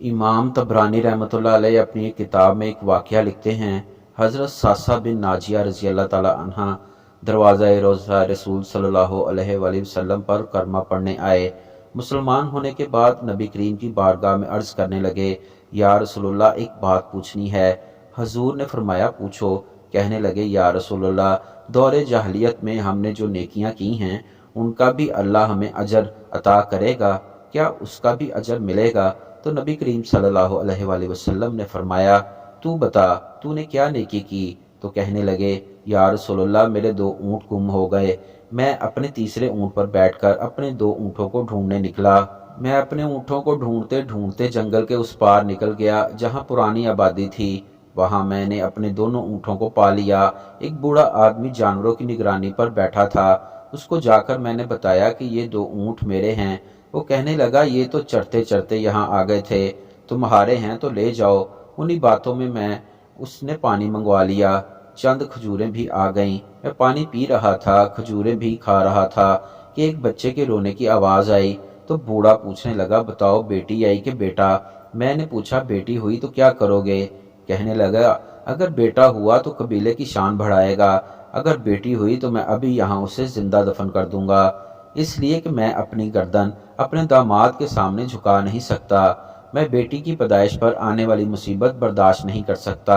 इमाम तबरानी रहमतुल्लाह अलैह अपनी एक किताब में एक वाक़या लिखते हैं। हज़रत सासा बिन नाजिया रज़ी अल्लाह ताला अन्हा दरवाज़ा रोज़ा रसूल सल्लल्लाहु अलैहि वसल्लम पर कलमा पढ़ने आए। मुसलमान होने के बाद नबी करीम की बारगाह में अर्ज़ करने लगे, या रसूलुल्लाह एक बात पूछनी है। हजूर ने फरमाया, पूछो। कहने लगे, या रसूलुल्लाह, दौरे जाहलियत में हमने जो नेकियां की हैं उनका भी अल्लाह हमें अजर अता करेगा, क्या उसका भी अजर मिलेगा? तो नबी करीम सल्लल्लाहु अलैहि वसल्लम ने फरमाया, तू बता, तूने क्या नेकी की? तो कहने लगे, या रसूलुल्लाह, मेरे 2 ऊँट गुम हो गए। मैं अपने तीसरे ऊँट पर बैठकर अपने 2 ऊँटों को ढूंढने निकला। मैं अपने ऊँटों को ढूंढते ढूंढते जंगल के उस पार निकल गया जहाँ पुरानी आबादी थी। वहाँ मैंने अपने दोनों ऊँटों को पा लिया। एक बूढ़ा आदमी जानवरों की निगरानी पर बैठा था। उसको जाकर मैंने बताया कि ये 2 ऊँट मेरे हैं। वो कहने लगा, ये तो चढ़ते चढ़ते यहाँ आ गए थे, तुम्हारे हैं तो ले जाओ। उन्हीं बातों में उसने पानी मंगवा लिया। चंद खजूरें भी आ गईं। मैं पानी पी रहा था, खजूरें भी खा रहा था कि एक बच्चे के रोने की आवाज़ आई। तो बूढ़ा पूछने लगा, बताओ बेटी आई कि बेटा? मैंने पूछा, बेटी हुई तो क्या करोगे? कहने लगा, अगर बेटा हुआ तो कबीले की शान बढ़ाएगा, अगर बेटी हुई तो मैं अभी यहाँ उसे जिंदा दफन कर दूंगा, इसलिए कि मैं अपनी गर्दन अपने दामाद के सामने झुका नहीं सकता। मैं बेटी की पैदाइश पर आने वाली मुसीबत बर्दाश्त नहीं कर सकता।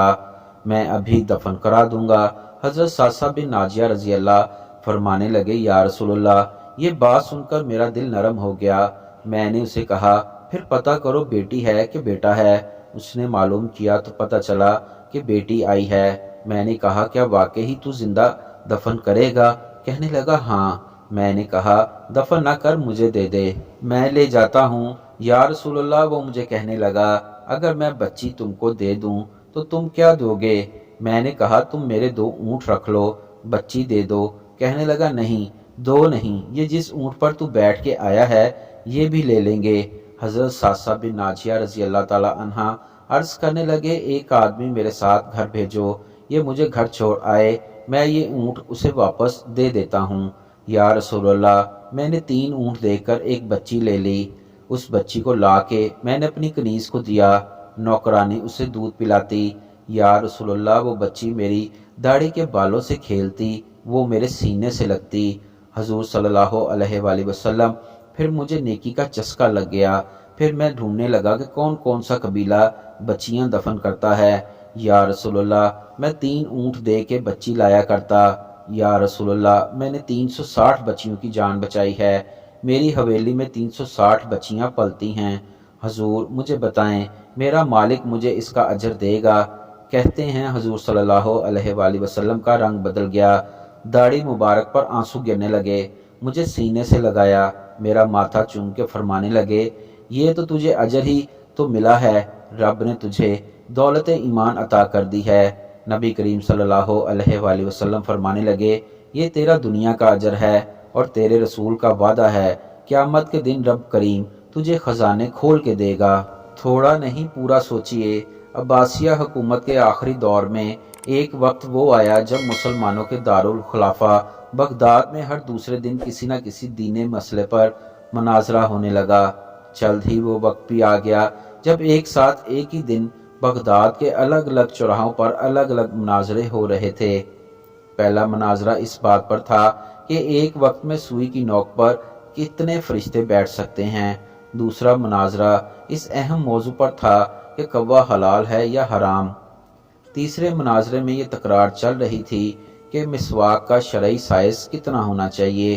मैं अभी दफन करा दूंगा। हजरत सासा बिन नाजिया रजी अल्लाह फरमाने लगे, या रसूलुल्लाह, ये बात सुनकर मेरा दिल नरम हो गया। मैंने उसे कहा, फिर पता करो बेटी है कि बेटा है। उसने मालूम किया तो पता चला कि बेटी आई है। मैंने कहा, क्या वाकई ही तू जिंदा दफन करेगा? कहने लगा, हाँ। मैंने कहा, दफन ना कर, मुझे दे दे, मैं ले जाता हूँ। या रसूलुल्लाह, वो मुझे कहने लगा, अगर मैं बच्ची तुमको दे दूँ तो तुम क्या दोगे? मैंने कहा, तुम मेरे 2 ऊँट रख लो, बच्ची दे दो। कहने लगा, नहीं, 2 नहीं, ये जिस ऊँट पर तू बैठ के आया है ये भी ले लेंगे। हजरत सासा बिन नाजिया रजी अल्लाह ताला अन्हा अर्ज करने लगे, एक आदमी मेरे साथ घर भेजो, ये मुझे घर छोड़ आए, मैं ये ऊँट उसे वापस दे देता हूँ। या रसूलुल्लाह, मैंने 3 ऊँट देकर एक बच्ची ले ली। उस बच्ची को ला के मैंने अपनी कनीज को दिया, नौकरानी उसे दूध पिलाती। या रसूलुल्लाह, वो बच्ची मेरी दाढ़ी के बालों से खेलती, वो मेरे सीने से लगती। हजूर सल्लल्लाहु अलैहि वसल्लम, फिर मुझे नेकी का चस्का लग गया। फिर मैं ढूंढने लगा कि कौन कौन सा कबीला बच्चियां दफन करता है। या रसूलुल्लाह, मैं 3 ऊँट दे के बच्ची लाया करता। या रसूलुल्लाह, मैंने 360 बच्चियों की जान बचाई है। मेरी हवेली में 360 बच्चियां पलती हैं। हजूर, मुझे बताएं, मेरा मालिक मुझे इसका अजर देगा? कहते हैं हजूर सल्लल्लाहु अलैहि वसल्लम का रंग बदल गया, दाढ़ी मुबारक पर आंसू गिरने लगे। मुझे सीने से लगाया, मेरा माथा चूम के फरमाने लगे, ये तो तुझे अजर ही तो मिला है, रब ने तुझे दौलत ईमान अता कर दी है। नबी करीम सल्लल्लाहु अलैहि वसल्लम फरमाने लगे, ये तेरा दुनिया का अजर है और तेरे रसूल का वादा है, क़यामत के दिन रब करीम तुझे खजाने खोल के देगा। थोड़ा नहीं, पूरा सोचिए। अब्बासिया हुकूमत के आखिरी दौर में एक वक्त वो आया जब मुसलमानों के दारुल खिलाफा बगदाद में हर दूसरे दिन किसी न किसी दीनी मसले पर मनाजरा होने लगा। जल्द ही वो वक्त भी आ गया जब एक साथ एक ही दिन बगदाद के अलग अलग चौराहों पर अलग अलग मुनाजरे हो रहे थे। पहला मुनाजरा इस बात पर था कि एक वक्त में सुई की नोक पर कितने फरिश्ते बैठ सकते हैं। दूसरा मुनाजरा इस अहम मौजू पर था कि कौवा हलाल है या हराम। तीसरे मुनाजरे में ये तकरार चल रही थी कि मिसवाक का शरई साइज कितना होना चाहिए।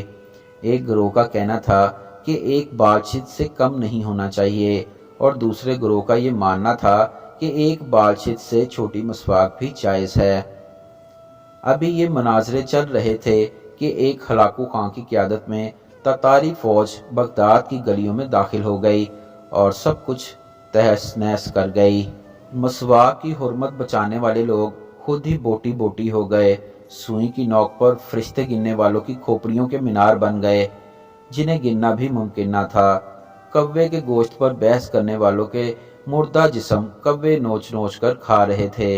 एक गिरोह का कहना था कि एक बालचित से कम नहीं होना चाहिए और दूसरे गिरोह का ये मानना था कि एक बालचित से छोटी मिसवाक भी जायज़ है। अभी ये मुनाजरे चल रहे थे कि एक हलाकू खां की क़यादत में ततारी फौज बगदाद की गलियों में दाखिल हो गई और सब कुछ तहस नहस कर गई। मसवाक की हुर्मत बचाने वाले लोग खुद ही बोटी बोटी हो गए। सुई की नोक पर फरिश्ते गिनने वालों की खोपड़ियों के मीनार बन गए जिन्हें गिनना भी मुमकिन न था। कव्वे के गोश्त पर बहस करने वालों के मुर्दा जिस्म कव्वे नोच नोच कर खा रहे थे।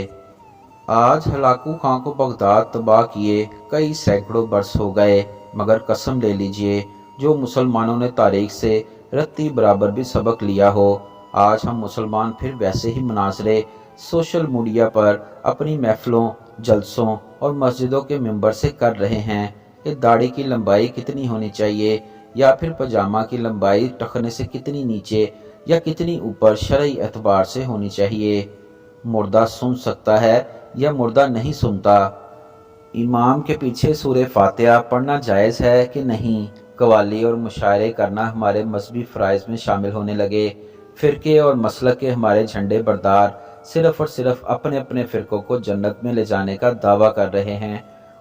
आज हलाकू खां को बगदाद तबाह किए कई सैकड़ों बरस हो गए, मगर कसम ले लीजिए, जो मुसलमानों ने तारीख से रत्ती बराबर भी सबक लिया हो, آج ہم مسلمان پھر ویسے ہی مناظرے سوشل میڈیا پر اپنی محفلوں، جلسوں اور مسجدوں کے ممبر سے کر رہے ہیں کہ داڑھی کی لمبائی کتنی ہونی چاہیے، یا پھر پاجامہ کی لمبائی ٹخنے سے کتنی نیچے یا کتنی اوپر شرعی اعتبار سے ہونی چاہیے۔ مردہ سن سکتا ہے یا مردہ نہیں سنتا؟ امام کے پیچھے سورہ فاتحہ پڑھنا جائز ہے کہ نہیں؟ قوالی اور مشاعرے کرنا ہمارے مذہبی فرائض میں شامل ہونے لگے۔ فرقے اور مسلک کے ہمارے جھنڈے بردار صرف اور صرف اپنے اپنے فرقوں کو جنت میں لے جانے کا دعویٰ کر رہے ہیں،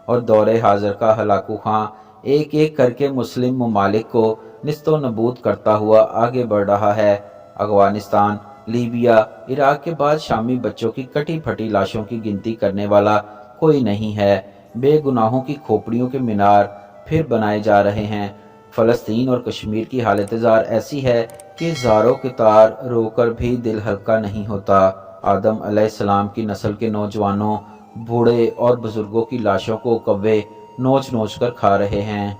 اور دور حاضر کا ہلاکو خاں ایک ایک کر کے مسلم ممالک کو نیست و نابود کرتا ہوا آگے بڑھ رہا ہے۔ افغانستان، لیبیا، عراق کے بعد شامی بچوں کی کٹی پھٹی لاشوں کی گنتی کرنے والا کوئی نہیں ہے۔ بے گناہوں کی کھوپڑیوں کے مینار پھر بنائے جا رہے ہیں۔ فلسطین اور کشمیر کی حالت زار ایسی ہے کہ زاروں کے تار رو کر بھی دل ہلکا نہیں ہوتا۔ آدم علیہ السلام کی نسل کے نوجوانوں، بوڑھے اور بزرگوں کی لاشوں کو کوے نوچ نوچ کر کھا رہے ہیں۔